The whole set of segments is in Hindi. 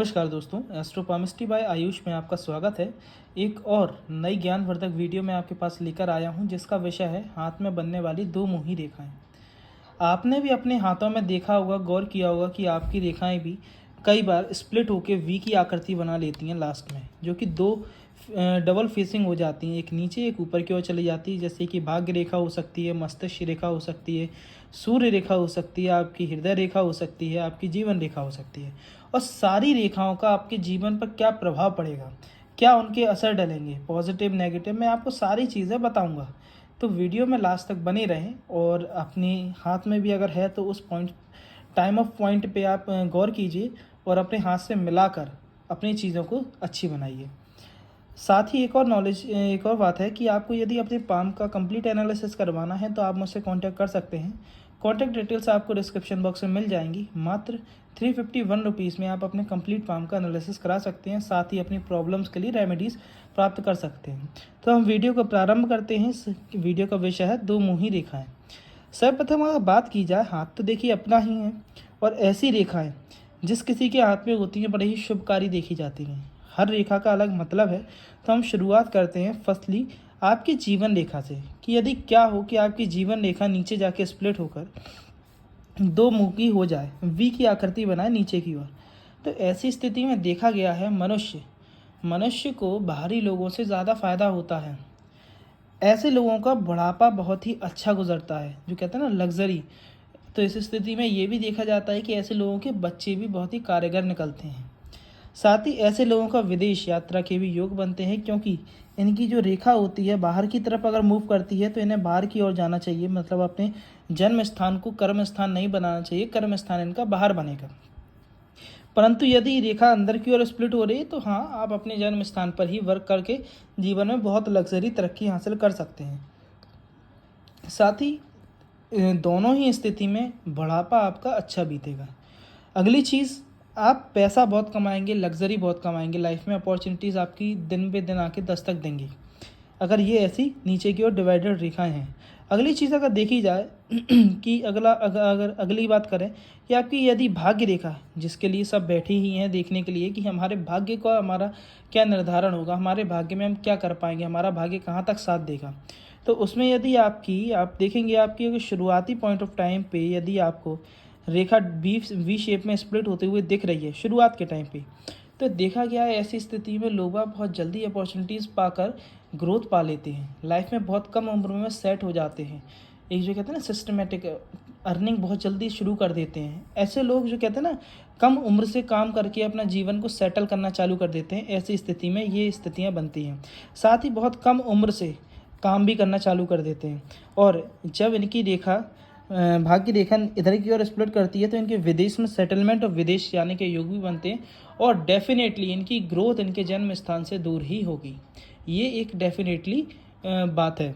नमस्कार दोस्तों, एस्ट्रोपामिस्ट्री बाय आयुष में आपका स्वागत है। एक और नई ज्ञानवर्धक वीडियो में आपके पास लेकर आया हूं, जिसका विषय है हाथ में बनने वाली दो मुंही रेखाएं। आपने भी अपने हाथों में देखा होगा, गौर किया होगा कि आपकी रेखाएं भी कई बार स्प्लिट होकर वी की आकृति बना लेती हैं लास्ट में, जो कि दो डबल फेसिंग हो जाती हैं, एक नीचे एक ऊपर की ओर चली जाती है। जैसे कि भाग्य रेखा हो सकती है, मस्तिष्क रेखा हो सकती है, सूर्य रेखा हो सकती है, आपकी हृदय रेखा हो सकती है, आपकी जीवन रेखा हो सकती है। और सारी रेखाओं का आपके जीवन पर क्या प्रभाव पड़ेगा, क्या उनके असर डलेंगे, पॉजिटिव नेगेटिव, मैं आपको सारी चीज़ें बताऊंगा। तो वीडियो में लास्ट तक बने रहें, और अपने हाथ में भी अगर है तो उस टाइम ऑफ पॉइंट पे आप गौर कीजिए और अपने हाथ से मिलाकर अपनी चीज़ों को अच्छी बनाइए। साथ ही एक और बात है कि आपको यदि अपने पाम का कंप्लीट एनालिसिस करवाना है तो आप मुझसे कांटेक्ट कर सकते हैं। कांटेक्ट डिटेल्स आपको डिस्क्रिप्शन बॉक्स में मिल जाएंगी। मात्र 351 रुपीज़ में आप अपने कंप्लीट पाम का एनालिसिस करा सकते हैं, साथ ही अपनी प्रॉब्लम्स के लिए रेमेडीज़ प्राप्त कर सकते हैं। तो हम वीडियो को प्रारंभ करते हैं। इस वीडियो का विषय है दो मुंही रेखाएँ। सर्वप्रथम अगर बात की जाए, हाथ तो देखिए अपना ही है, और ऐसी रेखाएँ जिस किसी के हाथ में होती हैं बड़े ही शुभकारी देखी जाती हैं। हर रेखा का अलग मतलब है। तो हम शुरुआत करते हैं फर्स्टली आपकी जीवन रेखा से, कि यदि क्या हो कि आपकी जीवन रेखा नीचे जाके स्प्लिट होकर दो मुखी हो जाए, वी की आकृति बनाए नीचे की ओर। तो ऐसी स्थिति में देखा गया है मनुष्य को बाहरी लोगों से ज़्यादा फायदा होता है। ऐसे लोगों का बुढ़ापा बहुत ही अच्छा गुजरता है, जो कहते हैं ना लग्जरी। तो इस स्थिति में ये भी देखा जाता है कि ऐसे लोगों के बच्चे भी बहुत ही कारगर निकलते हैं। साथ ही ऐसे लोगों का विदेश यात्रा के भी योग बनते हैं, क्योंकि इनकी जो रेखा होती है बाहर की तरफ अगर मूव करती है तो इन्हें बाहर की ओर जाना चाहिए, मतलब अपने जन्म स्थान को कर्म स्थान नहीं बनाना चाहिए, कर्म स्थान इनका बाहर बनेगा। परंतु यदि रेखा अंदर की ओर स्प्लिट हो रही है तो हाँ, आप अपने जन्म स्थान पर ही वर्क करके जीवन में बहुत लग्जरी तरक्की हासिल कर सकते हैं। साथ ही दोनों ही स्थिति में बुढ़ापा आपका अच्छा बीतेगा। अगली चीज़, आप पैसा बहुत कमाएंगे, लग्जरी बहुत कमाएंगे, लाइफ में अपॉर्चुनिटीज़ आपकी दिन पे दिन आके दस्तक देंगी, अगर ये ऐसी नीचे की ओर डिवाइडेड रेखाएं हैं। अगली चीज़ अगर देखी जाए कि अगर अगली बात करें कि आपकी यदि भाग्य रेखा, जिसके लिए सब बैठे ही हैं देखने के लिए कि हमारे भाग्य का हमारा क्या निर्धारण होगा, हमारे भाग्य में हम क्या कर पाएंगे, हमारा भाग्य कहाँ तक साथ देगा। तो उसमें यदि आप देखेंगे आपकी अगर शुरुआती पॉइंट ऑफ टाइम पे यदि आपको रेखा वी शेप में स्प्लिट होते हुए दिख रही है शुरुआत के टाइम पे, तो देखा गया है ऐसी स्थिति में लोग बहुत जल्दी अपॉर्चुनिटीज़ पाकर ग्रोथ पा लेते हैं, लाइफ में बहुत कम उम्र में सेट हो जाते हैं। एक जो कहते हैं ना सिस्टमेटिक अर्निंग बहुत जल्दी शुरू कर देते हैं। ऐसे लोग जो कहते हैं ना कम उम्र से काम करके अपना जीवन को सेटल करना चालू कर देते हैं, ऐसी स्थिति में ये स्थितियाँ बनती हैं। साथ ही बहुत कम उम्र से काम भी करना चालू कर देते हैं, और जब इनकी रेखा भाग्य रेखा इधर की ओर स्प्लिट करती है तो इनके विदेश में सेटलमेंट और विदेश जाने के योग भी बनते हैं, और डेफिनेटली इनकी ग्रोथ इनके जन्म स्थान से दूर ही होगी। ये एक डेफिनेटली बात है।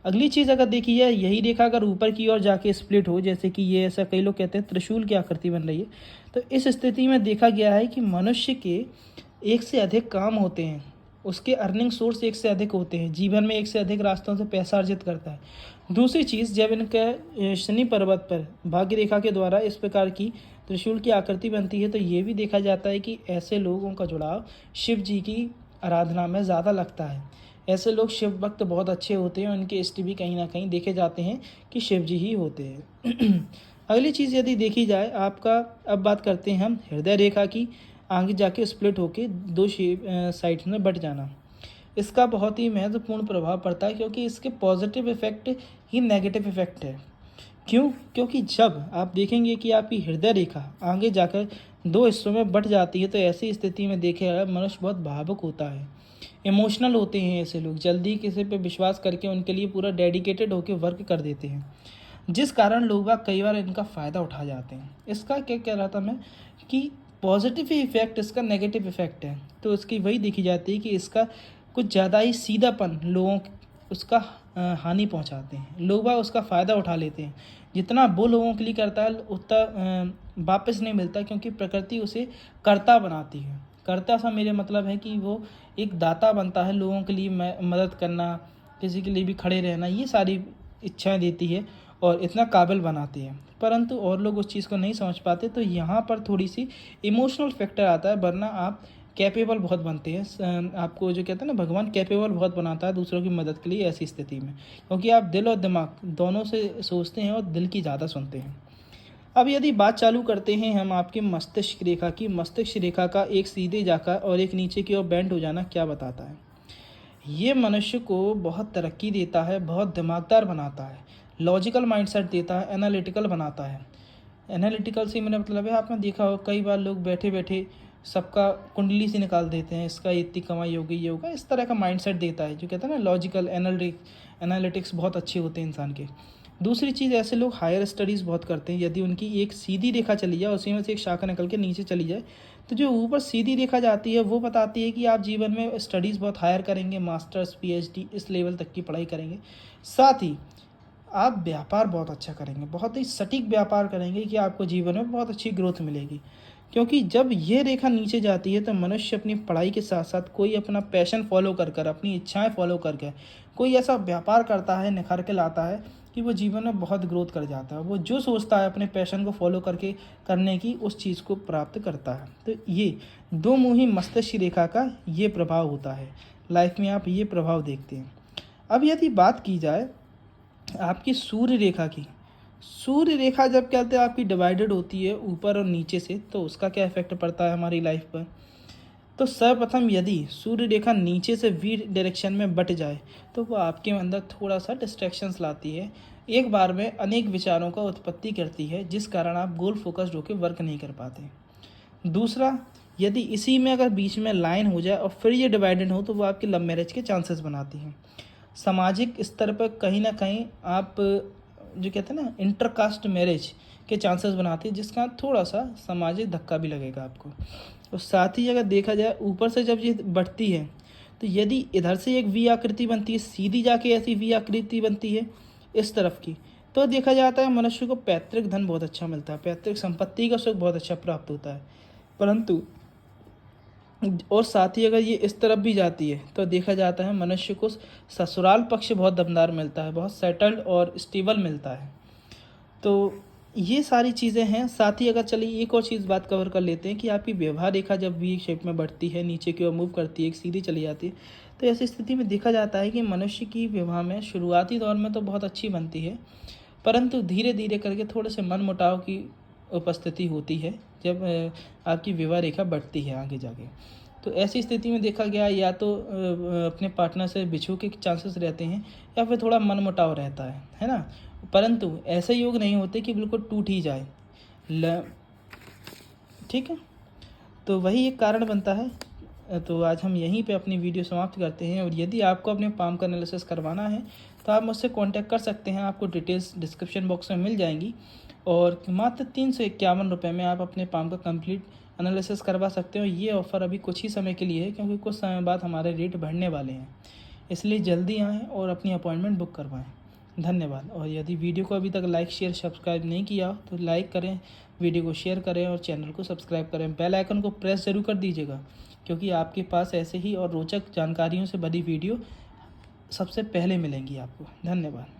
अगली चीज़ अगर देखी जाए, यही रेखा अगर ऊपर की ओर जाके स्प्लिट हो, जैसे कि ये ऐसा कई लोग कहते हैं त्रिशूल की आकृति बन रही है, तो इस स्थिति में देखा गया है कि मनुष्य के एक से अधिक काम होते हैं, उसके अर्निंग सोर्स एक से अधिक होते हैं, जीवन में एक से अधिक रास्तों से पैसा अर्जित करता है। दूसरी चीज़, जब इनके शनि पर्वत पर भाग्य रेखा के द्वारा इस प्रकार की त्रिशूल की आकृति बनती है, तो ये भी देखा जाता है कि ऐसे लोगों का जुड़ाव शिव जी की आराधना में ज़्यादा लगता है। ऐसे लोग शिव भक्त बहुत अच्छे होते हैं, उनके इष्ट भी कहीं ना कहीं देखे जाते हैं कि शिव जी ही होते हैं। अगली चीज़ यदि देखी जाए आपका, अब बात करते हैं हम हृदय रेखा की, आगे जाके स्प्लिट होके दो साइड्स में बट जाना। इसका बहुत ही महत्वपूर्ण प्रभाव पड़ता है, क्योंकि इसके पॉजिटिव इफेक्ट ही नेगेटिव इफेक्ट है। क्यों? क्योंकि जब आप देखेंगे कि आपकी हृदय रेखा आगे जाकर दो हिस्सों में बट जाती है, तो ऐसी स्थिति में देखेगा मनुष्य बहुत भावुक होता है, इमोशनल होते हैं। ऐसे लोग जल्दी किसी पे विश्वास करके उनके लिए पूरा डेडिकेटेड होकर वर्क कर देते हैं, जिस कारण लोग कई बार इनका फ़ायदा उठा जाते हैं। इसका क्या कह रहा था मैं कि पॉजिटिव इफेक्ट इसका नेगेटिव इफेक्ट है, तो इसकी वही देखी जाती है कि इसका कुछ ज़्यादा ही सीधापन लोगों उसका हानि पहुंचाते हैं, लोग उसका फ़ायदा उठा लेते हैं। जितना वो लोगों के लिए करता है उतना वापस नहीं मिलता, क्योंकि प्रकृति उसे कर्ता बनाती है। कर्ता सा मेरे मतलब है कि वो एक दाता बनता है, लोगों के लिए मदद करना, किसी के लिए भी खड़े रहना, ये सारी इच्छाएं देती है। और इतना काबिल बनाती है, परंतु और लोग उस चीज़ को नहीं समझ पाते। तो यहाँ पर थोड़ी सी इमोशनल फैक्टर आता है, वरना आप कैपेबल बहुत बनते हैं। आपको जो कहते हैं ना, भगवान कैपेबल बहुत बनाता है दूसरों की मदद के लिए ऐसी स्थिति में, क्योंकि आप दिल और दिमाग दोनों से सोचते हैं और दिल की ज़्यादा सुनते हैं। अब यदि बात चालू करते हैं हम आपकी मस्तिष्क रेखा की। मस्तिष्क रेखा का एक सीधे जाकर और एक नीचे की ओर बेंड हो जाना क्या बताता है? ये मनुष्य को बहुत तरक्की देता है, बहुत दिमागदार बनाता है, लॉजिकल माइंडसेट देता है, एनालिटिकल बनाता है। एनालिटिकल से मेरा मतलब है, आपने देखा हो कई बार लोग बैठे बैठे सबका कुंडली से निकाल देते हैं, इसका इतनी कमाई होगी, ये होगा, इस तरह का माइंडसेट देता है। जो कहते हैं ना, लॉजिकल एनालिटिक्स बहुत अच्छे होते हैं इंसान के। दूसरी चीज़, ऐसे लोग हायर स्टडीज़ बहुत करते हैं। यदि उनकी एक सीधी रेखा चली जाए, उसी में से एक शाखा निकल के नीचे चली जाए, तो जो ऊपर सीधी रेखा जाती है वो बताती है कि आप जीवन में स्टडीज़ बहुत हायर करेंगे, मास्टर्स पीएचडी इस लेवल तक की पढ़ाई करेंगे। साथ ही आप व्यापार बहुत अच्छा करेंगे, बहुत ही सटीक व्यापार करेंगे कि आपको जीवन में बहुत अच्छी ग्रोथ मिलेगी। क्योंकि जब ये रेखा नीचे जाती है तो मनुष्य अपनी पढ़ाई के साथ साथ कोई अपना पैशन फॉलो कर कर, अपनी इच्छाएं फॉलो करके कोई ऐसा व्यापार करता है, निखर के लाता है कि वो जीवन में बहुत ग्रोथ कर जाता है। वो जो सोचता है अपने पैशन को फॉलो करके करने की, उस चीज़ को प्राप्त करता है। तो ये दो मुही मस्तिष्क रेखा का ये प्रभाव होता है। लाइफ में आप ये प्रभाव देखते हैं। अब यदि बात की जाए आपकी सूर्य रेखा की, सूर्य रेखा जब कहते हैं आपकी डिवाइडेड होती है ऊपर और नीचे से, तो उसका क्या इफेक्ट पड़ता है हमारी लाइफ पर? तो सर्वप्रथम यदि सूर्य रेखा नीचे से वी डायरेक्शन में बट जाए तो वो आपके अंदर थोड़ा सा डिस्ट्रैक्शंस लाती है, एक बार में अनेक विचारों का उत्पत्ति करती है, जिस कारण आप गोल फोकस्ड होकर वर्क नहीं कर पाते। दूसरा, यदि इसी में अगर बीच में लाइन हो जाए और फिर ये डिवाइडेड हो, तो वो आपकी लव मैरिज के चांसेस बनाती हैं। सामाजिक स्तर पर कहीं ना कहीं आप जो कहते हैं ना, इंटरकास्ट मैरिज के चांसेस बनाती है, जिसका थोड़ा सा सामाजिक धक्का भी लगेगा आपको। और साथ ही अगर देखा जाए ऊपर से जब ये बढ़ती है, तो यदि इधर से एक वी आकृति बनती है, सीधी जाके ऐसी वी आकृति बनती है इस तरफ की, तो देखा जाता है मनुष्य को पैतृक धन बहुत अच्छा मिलता है, पैतृक संपत्ति का सुख बहुत अच्छा प्राप्त होता है। परंतु और साथ ही अगर ये इस तरफ भी जाती है तो देखा जाता है मनुष्य को ससुराल पक्ष बहुत दमदार मिलता है, बहुत सेटल्ड और स्टेबल मिलता है। तो ये सारी चीज़ें हैं। साथ ही अगर चलिए एक और चीज़ बात कवर कर लेते हैं कि आपकी व्यवहार रेखा जब वी शेप में बढ़ती है, नीचे की ओर मूव करती है, एक सीधी चली जाती है, तो ऐसी स्थिति में देखा जाता है कि मनुष्य की विवाह में शुरुआती दौर में तो बहुत अच्छी बनती है, परंतु धीरे धीरे करके थोड़े से मन मुटाव की उपस्थिति होती है जब आपकी विवाह रेखा बढ़ती है आगे जाके। तो ऐसी स्थिति में देखा गया या तो अपने पार्टनर से बिछू के चांसेस रहते हैं, या फिर थोड़ा मन मुटाव रहता है ना। परंतु ऐसे योग नहीं होते कि बिल्कुल टूट ही जाए। ठीक है, तो वही एक कारण बनता है। तो आज हम यहीं पे अपनी वीडियो समाप्त करते हैं। और यदि आपको अपने पाम का एनालिसिस करवाना है तो आप मुझसे कांटेक्ट कर सकते हैं, आपको डिटेल्स डिस्क्रिप्शन बॉक्स में मिल जाएंगी। और मात्र 351 रुपये में आप अपने पाम का कंप्लीट एनालिसिस करवा सकते हो। ये ऑफ़र अभी कुछ ही समय के लिए है, क्योंकि कुछ समय बाद हमारे रेट बढ़ने वाले हैं, इसलिए जल्दी आएँ और अपनी अपॉइंटमेंट बुक करवाएँ। धन्यवाद। और यदि वीडियो को अभी तक लाइक शेयर सब्सक्राइब नहीं किया हो तो लाइक करें, वीडियो को शेयर करें और चैनल को सब्सक्राइब करें। बेल आइकन को प्रेस ज़रूर कर दीजिएगा, क्योंकि आपके पास ऐसे ही और रोचक जानकारियों से भरी वीडियो सबसे पहले मिलेंगी आपको। धन्यवाद।